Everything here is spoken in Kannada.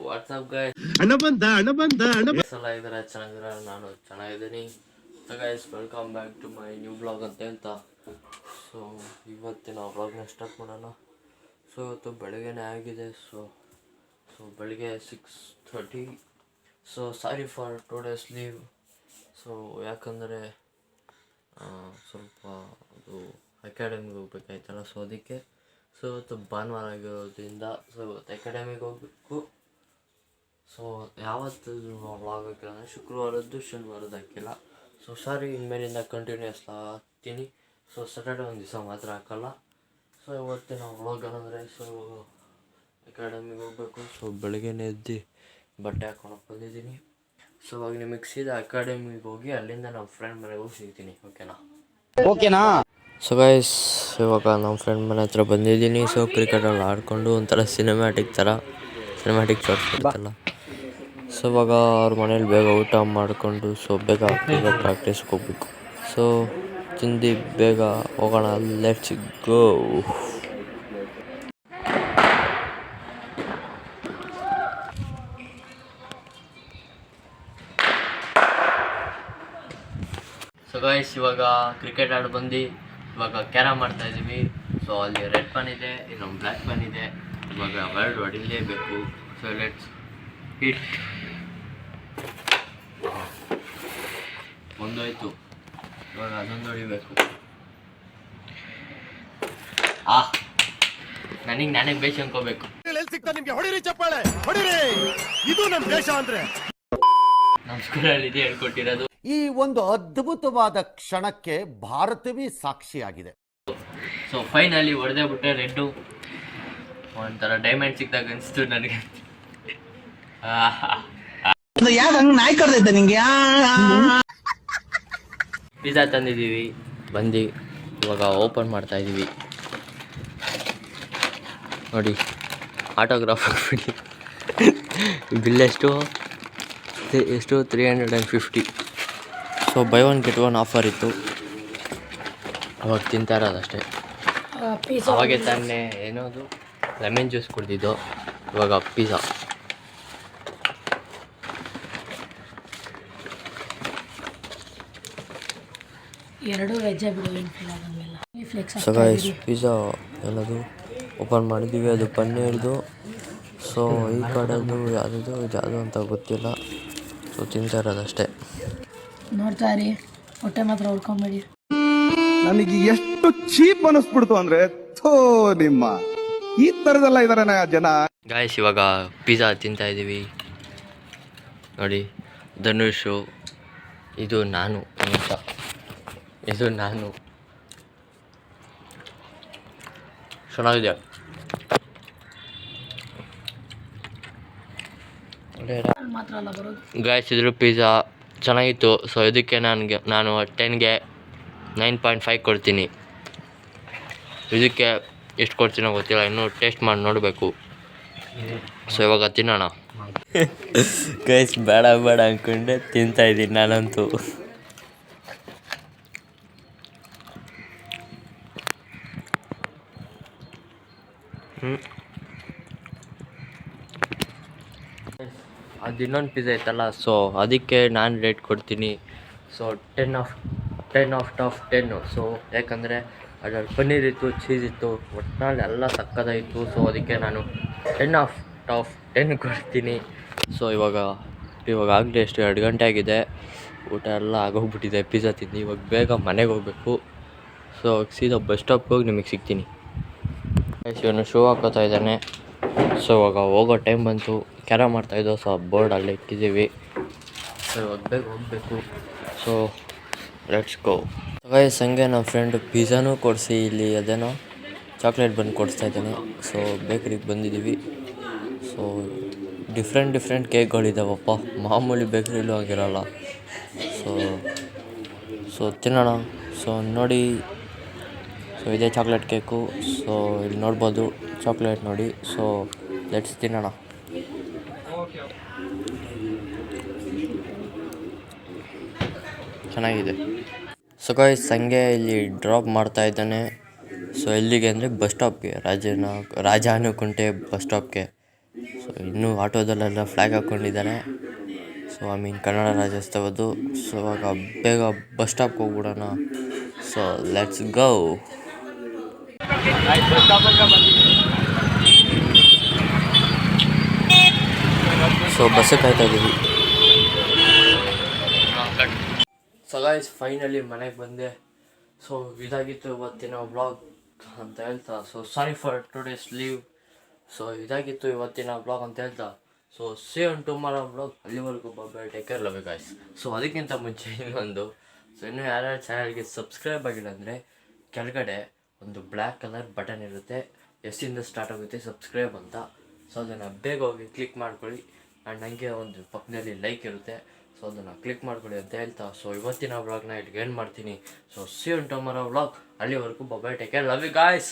ವಾಟ್ಸಪ್ ಗೈಸ್, ಹಣ ಬಂದ ಎಲ್ಲ ಇದ್ದಾರೆ, ಚೆನ್ನಾಗಿದ್ದಾರೆ, ನಾನು ಚೆನ್ನಾಗಿದ್ದೀನಿ. Guys welcome back to my new blog ಅಂತ. ಸೊ ಇವತ್ತಿನ ವ್ಲಾಗ್ನ ಸ್ಟಾರ್ಟ್ ಮಾಡೋಣ. ಸೊ ಇವತ್ತು ಬೆಳಗ್ಗೆನೇ ಆಗಿದೆ. ಸೊ ಬೆಳಗ್ಗೆ 6:30. So sorry for 2 days leave. So ಯಾಕಂದರೆ ಸ್ವಲ್ಪ ಅದು ಅಕಾಡೆಮಿಗೆ ಹೋಗ್ಬೇಕಾಯ್ತಲ್ಲ, ಸೊ ಅದಕ್ಕೆ. ಸೊ ಇವತ್ತು ಭಾನುವಾರ ಆಗಿರೋದ್ರಿಂದ ಸೊ ಇವತ್ತು ಅಕಾಡೆಮಿಗೆ ಹೋಗಬೇಕು. ಸೊ ಯಾವತ್ತು ವ್ಲಾಗ್ ಹಾಕಿಲ್ಲ ಅಂದರೆ ಶುಕ್ರವಾರದ್ದು ಶನಿವಾರದ್ದು ಹಾಕಿಲ್ಲ. ಸೊ ಸಾರಿ, ಇನ್ಮೇಲಿಂದ ಕಂಟಿನ್ಯೂಸ್ ಹಾಕ್ತೀನಿ. ಸೊ ಸ್ಯಾಟರ್ಡೆ ಒಂದು ದಿವಸ ಮಾತ್ರ ಹಾಕಲ್ಲ. ಸೊ ಇವತ್ತಿನ ವ್ಲಾಗ್ ಅಂದರೆ ಸೊ ಅಕಾಡೆಮಿಗೆ ಹೋಗಬೇಕು. ಸೊ ಬೆಳಗ್ಗೆನೇ ಎದ್ದು ಬಟ್ಟೆ ಹಾಕೊಂಡು ಬಂದಿದ್ದೀನಿ. ಸೊ ಇವಾಗ ನಿಮಗೆ ಸೀದಾ ಅಕಾಡೆಮಿಗೆ ಹೋಗಿ ಅಲ್ಲಿಂದ ನಮ್ಮ ಫ್ರೆಂಡ್ ಮನೆಗೆ ಹೋಗಿ ಸಿಗ್ತೀನಿ. ಓಕೆನಾ? ಸೊ ಗೈಸ್, ಇವಾಗ ನಮ್ಮ ಫ್ರೆಂಡ್ ಮನೆ ಹತ್ರ ಬಂದಿದ್ದೀನಿ. ಸೊ ಕ್ರಿಕೆಟಲ್ಲಿ ಆಡಿಕೊಂಡು ಒಂಥರ ಸಿನಿಮ್ಯಾಟಿಕ್ ಶಾಟ್ಸ್ ಇರುತ್ತಲ್ಲ. ಸೊ ಇವಾಗ ಅವ್ರ ಮನೇಲಿ ಬೇಗ ಊಟ ಮಾಡಿಕೊಂಡು ಸೊ ಬೇಗ ಕ್ರಿಕೆಟ್ ಪ್ರಾಕ್ಟೀಸ್ಗೆ ಹೋಗ್ಬೇಕು. ಸೊ ತಿಂದು ಬೇಗ ಹೋಗೋಣ, ಲೆಟ್ಸ್ ಗೋ. ಸೊ ಗೈಸ್, ಇವಾಗ ಕ್ರಿಕೆಟ್ ಆಡಿ ಬಂದು ಇವಾಗ ಕ್ಯಾರಮ್ ಮಾಡ್ತಾಯಿದ್ದೀವಿ. ಸೊ ಅಲ್ಲಿ ರೆಡ್ ಪನ್ ಇದೆ, ಇನ್ನೊಂದು ಬ್ಲ್ಯಾಕ್ ಪನ್ ಇದೆ. ಇವಾಗ ವರ್ಲ್ಡ್ ಹೊಡಿಲೇಬೇಕು. So let's hit. ಒಂದೋಯ್ತು, ಇವಾಗ ಅದೊಂದು ಹೊಡಿಬೇಕು. ನನಗೆ ನಾನೇ ಬೇಷ್ ಅನ್ಕೋಬೇಕು. ನಮ್ಮ ಸ್ಕೂಲಲ್ಲಿ ಇದೆ ಹೇಳ್ಕೊಟ್ಟಿರೋದು. ಈ ಒಂದು ಅದ್ಭುತವಾದ ಕ್ಷಣಕ್ಕೆ ಭಾರತವೇ ಸಾಕ್ಷಿಯಾಗಿದೆ. ಸೊ ಫೈನಲಿ ಹೊಡೆದೇ ಬಿಟ್ಟೆ ರೆಡ್ಡು. ಒಂಥರ ಡೈಮಂಡ್ ಸಿಕ್ಕಿದಾಗ ಅನಿಸ್ತು ನನಗೆ. ನಾಯಿ ಕರ್ದೈತೆ ನಿಂಗೆ. ಪಿಜ್ಜಾ ತಂದಿದ್ದೀವಿ, ಬಂದು ಇವಾಗ ಓಪನ್ ಮಾಡ್ತಾ ಇದ್ದೀವಿ. ನೋಡಿ, ಆಟೋಗ್ರಾಫ್ ಹಾಕ್ಬಿಡಿ. ಬಿಲ್ ಎಷ್ಟು 350. ಸೊ ಬೈ 1 get 1 ಆಫರ್ ಇತ್ತು. ಅವಾಗ ತಿಂತಾ ಇರೋದಷ್ಟೇ. ಅವಾಗೆ ತಾನೇ ಏನೋದು ಲೆಮನ್ ಜ್ಯೂಸ್ ಕುಡ್ದಿದ್ದು. ಇವಾಗ ಪಿಜ್ಜಾ. ಸೊ ಗೈಸ್, ಪಿಜ್ಜಾ ಎಲ್ಲದು ಓಪನ್ ಮಾಡಿದ್ದೀವಿ. ಅದು ಪನ್ನೀರ್ದು. ಸೊ ಈ ಕಡೆದು ಯಾವುದು ಅಂತ ಗೊತ್ತಿಲ್ಲ. ಸೊ ತಿಂತಾ ಇರೋದಷ್ಟೇ. ನೋಡ್ತಾ ಇರಿ, ಹೊಟ್ಟೆ ಮಾತ್ರ ಉಳ್ಕೊಂಬೇಡಿ. ನನಗೆ ಎಷ್ಟು ಚೀಪ್ ಅನಿಸ್ಬಿಡ್ತು ಅಂದ್ರೆ, ಥೋ ನಿಮ್ಮ ಈ ತರದೆಲ್ಲ ಇದಾರೆ ಜನ. ಗಾಯ್ಸ್, ಇವಾಗ ಪಿಜ್ಜಾ ತಿಂತಾ ಇದ್ದೀವಿ. ನೋಡಿ, ಧನುಷು, ಇದು ನಾನು ಅಂತ, ಇದು ನಾನು. ಚೆನ್ನಾಗಿದೆ. ಗಾಯ್ಸ್, ಇದ್ರ ಪಿಜ್ಜಾ ಚೆನ್ನಾಗಿತ್ತು. ಸೊ ಇದಕ್ಕೆ ನಾನು 10ಗೆ 9.5 ಕೊಡ್ತೀನಿ. ಇದಕ್ಕೆ ಎಷ್ಟು ಕೊಡ್ತೀನೋ ಗೊತ್ತಿಲ್ಲ, ಇನ್ನೂ ಟೇಸ್ಟ್ ಮಾಡಿ ನೋಡಬೇಕು. ಸೊ ಇವಾಗ ತಿನ್ನೋಣ. ಗೈಸ್, ಬೇಡ ಅಂದ್ಕೊಂಡೆ ತಿಂತಾಯಿದ್ದೀನಿ ನಾನಂತೂ. ಅದು ಇನ್ನೊಂದು ಪಿಜ್ಜಾ ಇತ್ತಲ್ಲ, ಸೊ ಅದಕ್ಕೆ ನಾನು ರೇಟ್ ಕೊಡ್ತೀನಿ. So 10 out of 10. ಸೊ ಯಾಕಂದರೆ ಅದರಲ್ಲಿ ಪನ್ನೀರ್ ಇತ್ತು, ಚೀಸ್ ಇತ್ತು, ಒಟ್ಟಿನಲ್ಲಿ ಎಲ್ಲ ಸಕ್ಕತ್ತಾಯಿತು. ಸೊ ಅದಕ್ಕೆ ನಾನು 10 ಔಟ್ ಆಫ್ 10 ಕೊಡ್ತೀನಿ. ಸೊ ಇವಾಗ ಆಗಲೇ ಎಷ್ಟು 2 ಗಂಟೆ ಆಗಿದೆ. ಊಟ ಎಲ್ಲ ಆಗೋಗ್ಬಿಟ್ಟಿದೆ ಪಿಜ್ಜಾ ತಿಂದು. ಇವಾಗ ಬೇಗ ಮನೆಗೆ ಹೋಗಬೇಕು. ಸೊ ಸೀದಾ ಬಸ್ ಸ್ಟಾಪ್ಗೆ ಹೋಗಿ ನಿಮಗೆ ಸಿಗ್ತೀನಿ. ಇವನು ಶೂ ಹಾಕೋತಾ ಇದ್ದಾನೆ. ಸೊ ಇವಾಗ ಹೋಗೋ ಟೈಮ್ ಬಂತು. ಕ್ಯಾರಮ್ ಮಾಡ್ತಾಯಿದ್ದೋ. ಸೊ ಬೋರ್ಡ್ ಅಲ್ಲೇ ಇಟ್ಟಿದ್ದೀವಿ. ಸೊ ಇವಾಗ ಬೇಗ ಹೋಗಬೇಕು. So let's go. ಗೈಸ್, ಹಂಗೆ ನಮ್ಮ ಫ್ರೆಂಡು ಪಿಜ್ಜಾನೂ ಕೊಡಿಸಿ ಇಲ್ಲಿ ಅದೇನೋ ಚಾಕ್ಲೇಟ್ ಬಂದು ಕೊಡಿಸ್ತಾ ಇದ್ದಾನೆ. ಸೊ ಬೇಕ್ರಿಗೆ ಬಂದಿದ್ದೀವಿ. ಸೊ ಡಿಫ್ರೆಂಟ್ ಕೇಕ್ಗಳಿದ್ದಾವಪ್ಪ. ಮಾಮೂಲಿ ಬೇಕ್ರಿಲೂ ಆಗಿರೋಲ್ಲ. ಸೊ ತಿನ್ನೋಣ. ಸೊ ನೋಡಿ, ಸೊ ಇದೇ ಚಾಕ್ಲೇಟ್ ಕೇಕು. ಸೊ ಇಲ್ಲಿ ನೋಡ್ಬೋದು ಚಾಕ್ಲೇಟ್ ನೋಡಿ. ಸೊ ಲೆಟ್ಸ್ ತಿನ್ನೋಣ. ಚೆನ್ನಾಗಿದೆ. ಸೊ ಗೈಸ್, ಹಂಗೆ ಇಲ್ಲಿ ಡ್ರಾಪ್ ಮಾಡ್ತಾ ಇದ್ದಾನೆ. ಸೊ ಎಲ್ಲಿಗೆ ಅಂದರೆ ಬಸ್ ಸ್ಟಾಪ್ಗೆ, ರಾಜಾನುಕುಂಟೆ ಬಸ್ ಸ್ಟಾಪ್ಗೆ. ಸೊ ಇನ್ನೂ ಆಟೋದಲ್ಲೆಲ್ಲ ಫ್ಲ್ಯಾಗ್ ಹಾಕ್ಕೊಂಡಿದ್ದಾರೆ. ಸೊ ಐ ಮೀನ್ ಕನ್ನಡ ರಾಜ್ಯೋತ್ಸವದ್ದು. ಸೊ ಇವಾಗ ಬೇಗ ಬಸ್ ಸ್ಟಾಪ್ಗೆ ಹೋಗ್ಬಿಡೋಣ. So let's go. ಸೊ ಬಸ್ಸಿಗೆ ಕಾಯ್ತಾ ಇದ್ದೀವಿ. ಸೊ ಗೈಸ್ ಫೈನಲಿ ಮನೆಗೆ ಬಂದೆ. ಸೊ ಇದಾಗಿತ್ತು ಇವತ್ತಿನ ವ್ಲಾಗ್ ಅಂತ ಹೇಳ್ತಾ. So sorry for today's leave. So ಇದಾಗಿತ್ತು ಇವತ್ತಿನ ವ್ಲಾಗ್ ಅಂತ ಹೇಳ್ತಾ. So say on tomorrow vlog. ಅಲ್ಲಿವರೆಗೂ bye, take care, love you guys. So ಅದಕ್ಕಿಂತ ಮುಂಚೆ ಇನ್ನೊಂದು, ಸೊ ಇನ್ನೂ ಯಾರ್ಯಾರು ಚಾನಲ್ಗೆ ಸಬ್ಸ್ಕ್ರೈಬ್ ಆಗಿಲ್ಲ ಅಂದರೆ ಕೆಳಗಡೆ ಒಂದು ಬ್ಲ್ಯಾಕ್ ಕಲರ್ ಬಟನ್ ಇರುತ್ತೆ, ಎಷ್ಟಿಂದ ಸ್ಟಾರ್ಟ್ ಆಗುತ್ತೆ ಸಬ್ಸ್ಕ್ರೈಬ್ ಅಂತ. ಸೊ ಅದನ್ನು ಬೇಗ ಹೋಗಿ ಕ್ಲಿಕ್ ಮಾಡ್ಕೊಳ್ಳಿ. ಆ್ಯಂಡ್ ನನಗೆ ಒಂದು ಪಕ್ಕದಲ್ಲಿ ಲೈಕ್ ಇರುತ್ತೆ, ಸೊ ಅದನ್ನು ಕ್ಲಿಕ್ ಮಾಡ್ಕೊಳ್ಳಿ ಅಂತ ಹೇಳ್ತಾ. ಸೊ ಇವತ್ತಿನ ವ್ಲಾಗ್ನ ಇಟ್ಗೆ ಎಂಡ್ ಮಾಡ್ತೀನಿ. So see on tomorrow vlog. ಅಲ್ಲಿವರೆಗೂ bye, take care, love you guys.